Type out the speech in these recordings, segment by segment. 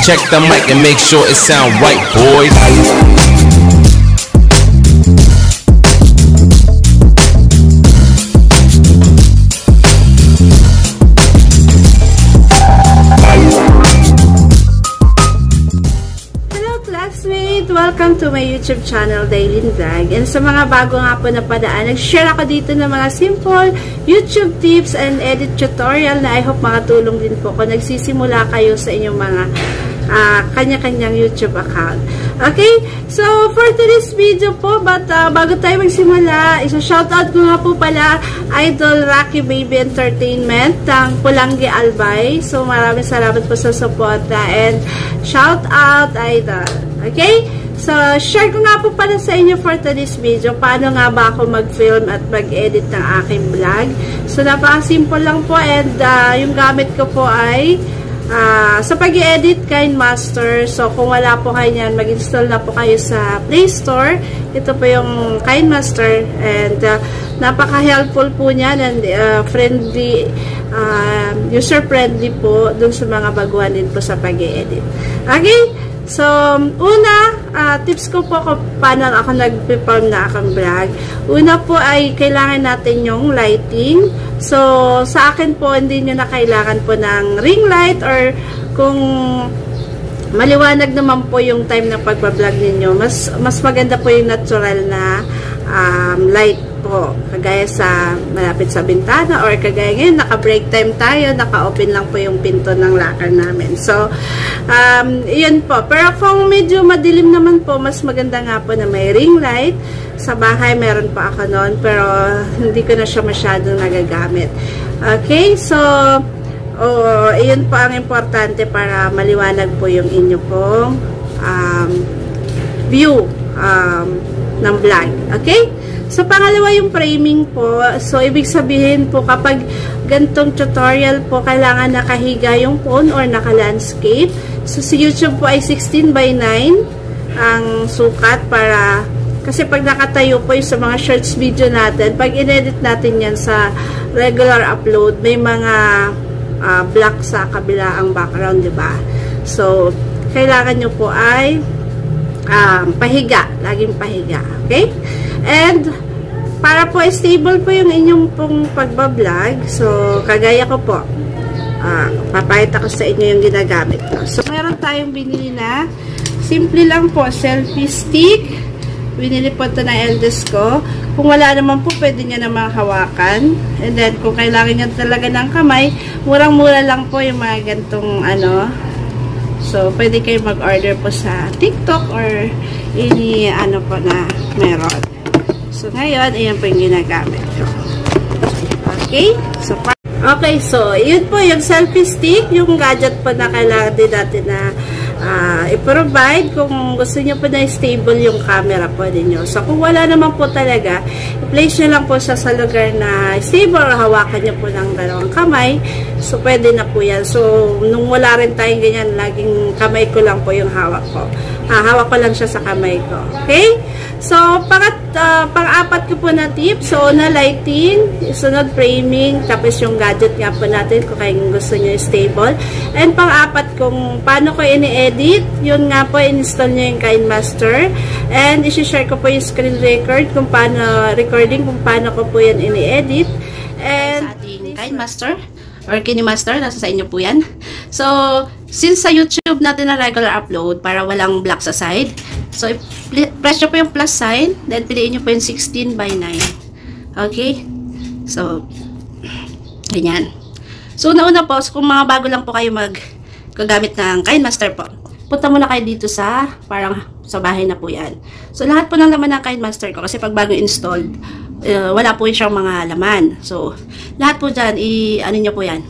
Check the mic and make sure it sound right, boys. Welcome to my YouTube channel, Dailyn Vlog. And sa mga bago nga po na padaan, nag-share ako dito ng mga simple YouTube tips and edit tutorial na I hope makatulong din po kung nagsisimula kayo sa inyong mga kanya-kanyang YouTube account. Okay? So, for today's video po, bago tayo magsimula, isa-shoutout ko nga po pala Idol Rocky Baby Entertainment ng Pulanggi Albay. So, maraming salamat po sa suporta and shoutout Idol. Okay? So, share ko nga po pala sa inyo for today's video paano nga ba ako mag-film at mag-edit ng aking vlog. So, napaka-simple lang po and yung gamit ko po ay sa pag-edit KineMaster. So, kung wala po kayo yan, mag-install na po kayo sa Play Store. Ito po yung KineMaster and napaka-helpful po niyan and friendly, user-friendly po dun sa mga baguhan din po sa pag-edit. Okay? So, una, tips ko po kung paano ako nag-perform na akong vlog. Una po ay kailangan natin yung lighting. So, sa akin po, hindi nyo na kailangan po ng ring light or kung maliwanag naman po yung time ng pagbablog ninyo, mas maganda po yung natural na light po. Kagaya sa malapit sa bintana or kagaya ngayon, naka-break time tayo, naka-open lang po yung pinto ng locker namin. So, yun po. Pero kung medyo madilim naman po, mas maganda nga po na may ring light. Sa bahay, meron pa ako noon, pero hindi ko na siya masyadong nagagamit. Okay? So, yun po ang importante para maliwanag po yung inyo pong view ng vlog. Okay? So, pangalawa yung framing po. So, ibig sabihin po, kapag gantong tutorial po, kailangan nakahiga yung phone or naka-landscape. So, si YouTube po ay 16 by 9 ang sukat para, kasi pag nakatayo po yung sa mga shorts video natin, pag in-edit natin yan sa regular upload, may mga black sa kabila ang background, diba? So, kailangan nyo po ay pahiga. Laging pahiga. Okay? And, para po stable po yung inyong pong pagbablog, so, kagaya ko po, papakita ko sa inyo yung ginagamit ko. So, meron tayong binili na, simple lang po, selfie stick. Binili po ito na eldest ko. Kung wala naman po, pwede nyo naman hawakan. And then, kung kailangan nyo talaga ng kamay, murang-mura lang po yung mga gantong So, pwede kayo mag-order po sa TikTok or any po na meron. So, ngayon, ayan po yung ginagamit ko. Okay? So, yun po yung selfie stick, yung gadget po na kailangan din natin na i-provide kung gusto nyo po na stable yung camera po ninyo. So, kung wala naman po talaga, i-place nyo lang po siya sa lugar na stable or hawakan nyo po ng dalawang kamay. So, pwede na po yan. So, nung wala rin tayong ganyan, laging kamay ko lang po yung hawak ko. Hawak ko lang siya sa kamay ko. Okay? So, pang-apat ko po na tip. So, na lighting, sunod framing, tapos yung gadget nga po natin kung kayong gusto nyo stable. And pang-apat, kung paano ko ini-edit, yun nga po, install nyo yung KineMaster. And isi-share ko po yung screen record, kung paano, recording, kung paano ko po yan ini-edit. And sa ating KineMaster, or KineMaster, nasa sa inyo po yan. So, since sa YouTube natin na regular upload, para walang black sa side, so, press nyo po yung plus sign, then piliin nyo po yung 16 by 9. Okay? So, ganyan. So, una-una po, kung mga bago lang po kayo gagamit ng KineMaster po, punta muna kayo dito sa, parang sa bahay na po yan. So, lahat po ng laman ng KineMaster ko, kasi pag bago installed, wala po siyang mga laman. So, lahat po dyan, ano nyo po yan,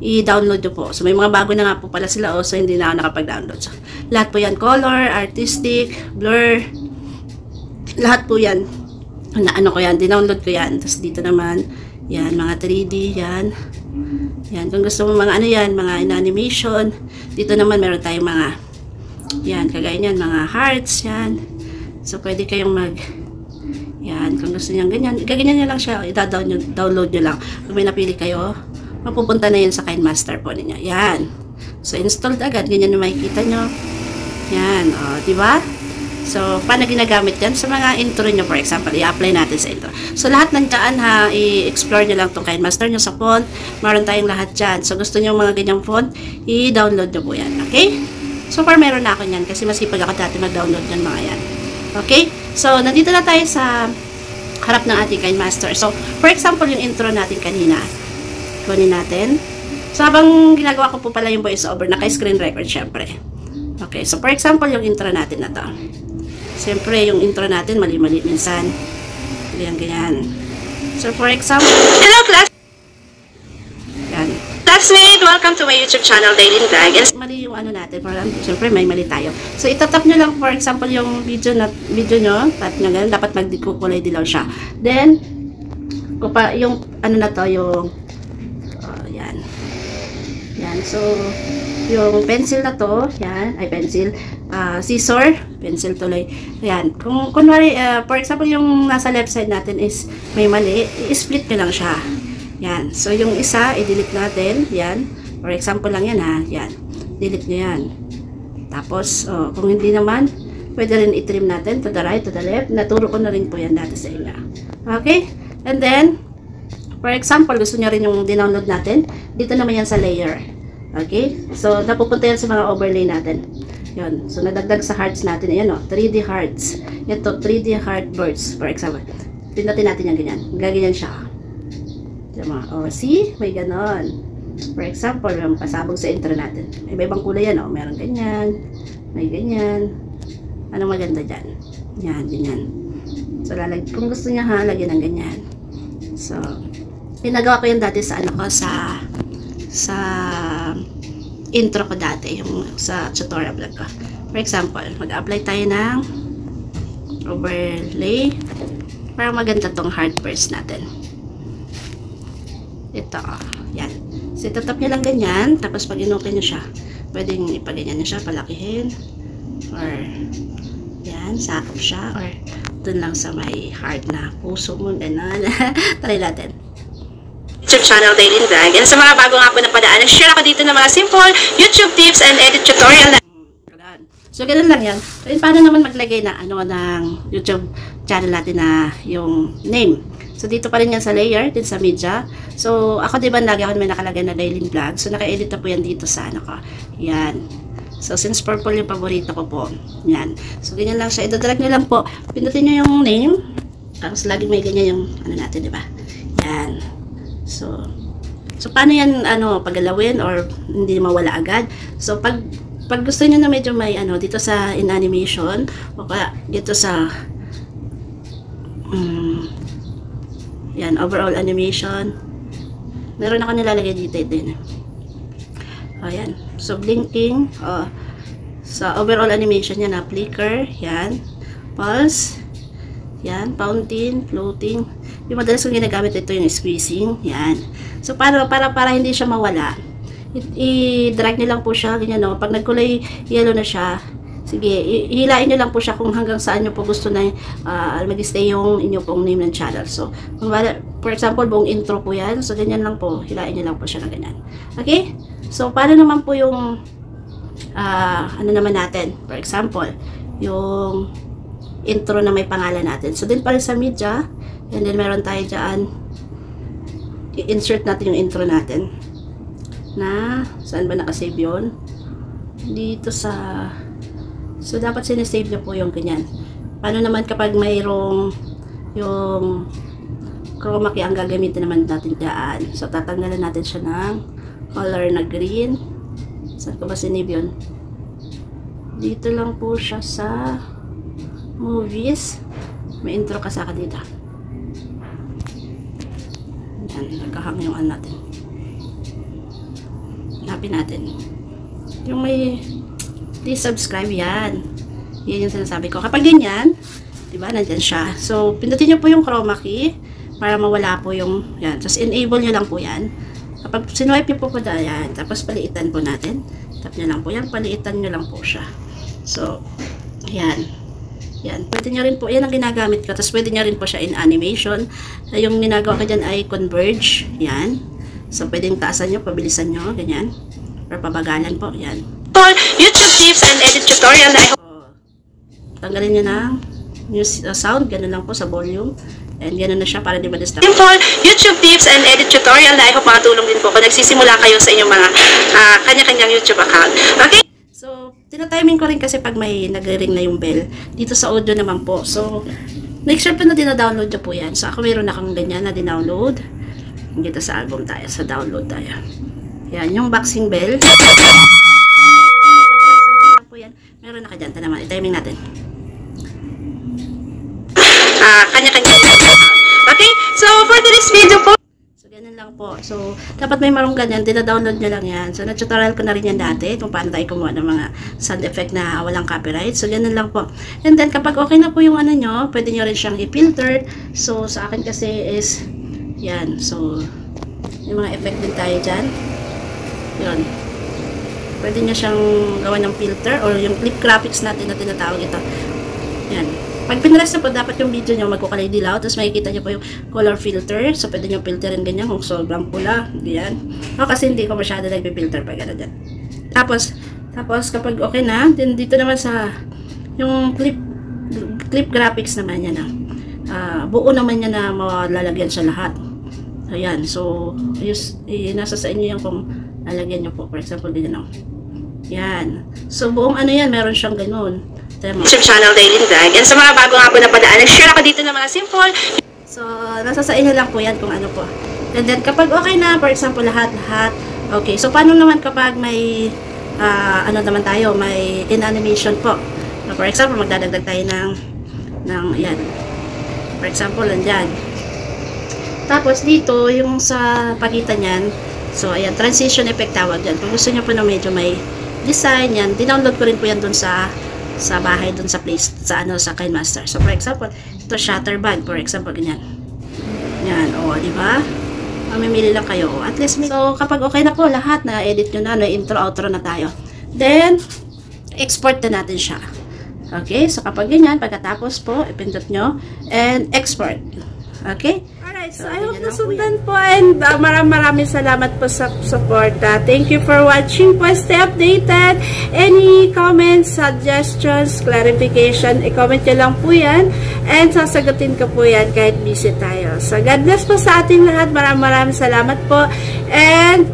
i-download nyo po. So, may mga bago na nga po pala sila, so hindi na ako nakapag-download. So, lahat po yan, color, artistic, blur, lahat po yan, ko yan, dinownload ko yan. Tapos dito naman, yan, mga 3D, yan. Yan, kung gusto mo mga mga animation, dito naman meron tayong mga, yan, kagaya yan, mga hearts, yan. So, pwede kayong yan, kung gusto nyo ganyan, gaganyan nyo lang siya, i-download nyo lang. Kung may napili kayo, mapupunta na yun sa KineMaster po ninyo. Yan. So, installed agad. Ganyan yung makikita nyo. Yan, o, diba? So, paano ginagamit yan? Sa mga intro nyo, for example, i-apply natin sa intro. So, lahat nandiyan ha, i-explore nyo lang itong KineMaster nyo sa font. Meron tayong lahat dyan. So, gusto nyo mga ganyang font, i-download nyo po yan. Okay? So far, meron na ako yan kasi masipag ako dati mag-download yan mga yan. Okay? So, nandito na tayo sa harap ng ating KineMaster. So, for example, yung intro natin kanina. Kunin natin. So, habang ginagawa ko po pala yung voiceover, naka-screen record syempre. Okay, so for example, yung intro natin na to. Siyempre, yung intro natin, mali-mali minsan. Ganyan. So, for example, hello class! Yan. Classmate, welcome to my YouTube channel, Daily Vlog. Mali yung ano natin, siyempre may mali tayo. So, itatap nyo lang, for example, yung video nyo, tap nyo ganun, dapat magkukulay dilaw siya. Then, yung ano na to, yung, yan. Yan, so, yung pencil na to, yan, ay pencil, scissor, pencil tuloy, yan, kung kunwari, for example, yung nasa left side natin is may mali, i-split nyo lang siya, yan, so yung isa, i-delete natin, yan, for example lang yan ha, yan, delete nyo yan, tapos, kung hindi naman, pwede rin i-trim natin, to the right, to the left, naturo ko na rin po yan dati sa inyo, okay, and then, for example, gusto nyo rin yung dinownload natin, dito naman yan sa layer. Okay? So, napupunta yan sa mga overlay natin. Yun. So, nadagdag sa hearts natin. Ayan o, 3D hearts. Ito, 3D heart birds, for example. Pindutin natin yan ganyan. Gaganyan siya. O, see? May ganon. For example, may pasabog sa intro natin. May ibang kulay yan o. Meron ganyan. May ganyan. Anong maganda dyan? Yan, ganyan. So, kung gusto niya ha, lagyan ng ganyan. So, pinagawa ko yan dati sa ano ko, sa intro ko dati, yung sa tutorial vlog ko. For example, mag-apply tayo ng overlay para maganda tong heart burst natin. Ito, yan. So, itatap nyo lang ganyan, tapos pag inukin nyo siya, pwedeng ipaganyan nyo siya, palakihin, or yan, sakop siya, or dun lang sa may heart na puso mo, gano'n. Try natin. YouTube channel, Daily Vlog. And sa mga bago nga po na padaan, nag-share ako dito ng mga simple YouTube tips and edit tutorial. So, ganun lang yan. So, paano naman maglagay na ano ng YouTube channel natin na yung name. So, dito pa rin yan sa layer, din sa media. So, ako diba lagi ako may nakalagay na Daily Vlog. So, naka-edit na po yan dito sa ano ko. Yan. So, since purple yung paborito ko po. Yan. So, ganyan lang siya. Ito-drag nyo lang po. Pindutin nyo yung name. Tapos, lagi may ganyan yung ano natin, diba? Yan. So paano yan pagalawin or hindi mawala agad? So pag gusto niyo na medyo may dito sa in animation o dito sa yan, overall animation, meron ako nilalagay dito din. Ayan. So blinking, sa overall animation yan, flicker, yan, pulse, yan, fountain, floating. Yung madalas kong ginagamit ito yung squeezing. Yan. So, para hindi siya mawala, i-drag nyo lang po siya. Ganyan, no? Pag nagkulay yellow na siya, sige, hilain nyo lang po siya kung hanggang saan nyo po gusto na mag-stay yung inyo pong name ng channel. So, for example, buong intro po yan. So, ganyan lang po. Hilain nyo lang po siya na ganyan. Okay? So, paano naman po yung ano naman natin? For example, yung intro na may pangalan natin. So, din pa rin sa media, and then meron tayo dyan, i-insert natin yung intro natin. Na, saan ba nakasave yun? Dito sa, so dapat sinesave nyo po yung ganyan. Paano naman kapag mayroong yung chroma key ang gagamitin naman natin dyan. So, tatanggalan natin siya ng color na green. Saan ko ba sinave yun? Dito lang po siya sa movies. May intro ka sa dito. Yan, nagkahang yung ano natin. Hanapin natin. Yung may please subscribe, yan. Yan yung sinasabi ko. Kapag ganyan, diba, nandyan siya. So, pindutin nyo po yung chroma key para mawala po yung, yan. Tapos, enable nyo lang po yan. Kapag sinuwipe nyo po yan, tapos paliitan po natin. Tap nyo lang po yan, paliitan nyo lang po siya. So, yan. Yan, pwede nyo rin po, yan ang ginagamit ko. Tapos pwede nyo rin po siya in animation. Yung ginagawa ko dyan ay converge. Yan. So, pwedeng taasan nyo, pabilisan nyo, ganyan. or pabagalan po. Yan. For YouTube tips and edit tutorial na tanggalin nyo ng sound, ganun lang po sa volume. And ganun na siya para di ma-disturb. For YouTube tips and edit tutorial na I hope makatulong din po kung nagsisimula kayo sa inyong mga kanya-kanyang YouTube account. Okay? So, tinatiming ko rin kasi pag may nagre-ring na yung bell. Dito sa audio naman po. So, make sure po na dina-download nyo po yan. So, ako meron akong ganyan na dinownload. Dito sa album tayo, sa download tayo. Yan, yung boxing bell. Meron na ka dyan. Ito naman, i-timing natin. Kanya-kanya. Okay? So, for today's video po, so, ganun lang po. So, dapat may marong ganyan. Dina-download nyo lang yan. So, na-tutorial ko na rin yan dati kung paano tayo kumuha ng mga sound effect na walang copyright. So, ganun lang po. And then, kapag okay na po yung ano nyo, pwede nyo rin siyang i-filter. So, sa akin kasi is, yan. So, yung mga effect din tayo dyan. Yun. Pwede nyo siyang gawa ng filter or yung clip graphics natin na tinatawag ito. Yan. Pag pinress na po, dapat yung video nyo magkukulay dilaw. Tapos makikita nyo po yung color filter. So, pwede nyo filterin ganyan kung sobrang pula. Yan. O, kasi hindi ko masyado nagpipilter pag gano'n dyan. Tapos, kapag okay na, then dito naman sa yung clip graphics naman yan na. Buo naman yan na malalagyan sa lahat. Ayan. So, nasa sa inyo yan kung lalagyan nyo po. For example, dito na. Yan. So, buong ano yan, meron siyang ganun. YouTube channel Daily Vlog. And sa mga bago nga po na padaan, nag-share ako dito ng mga simple. So, nasa sa inyo lang po yan kung ano po. And then, kapag okay na, for example, lahat. Okay. So, paano naman kapag may, ano naman tayo, may in-animation po. For example, magdadagdag tayo ng, yan. For example, nandyan. Tapos, dito, yung sa pagitan yan, so, ayan, transition effect tawag yan. Kung gusto nyo po na medyo may design, yan, dinownload ko rin po yan dun sa bahay, dun sa place, sa KineMaster. So, for example, ito, Shutterbug, for example, ganyan. Yan, di ba? Mamimili lang kayo. At least, so, kapag okay na po, lahat na edit nyo na, intro, outro na tayo. Then, export na natin siya. Okay? So, kapag ganyan, pagkatapos po, ipindot nyo, and export. Okay? So, I hope nasundan po and maraming salamat po sa support. Thank you for watching po. Stay updated. Any comments, suggestions, clarification, i-comment nyo lang po yan. And sasagutin ko po yan kahit busy tayo. So, God bless po sa ating lahat. Maraming salamat po. And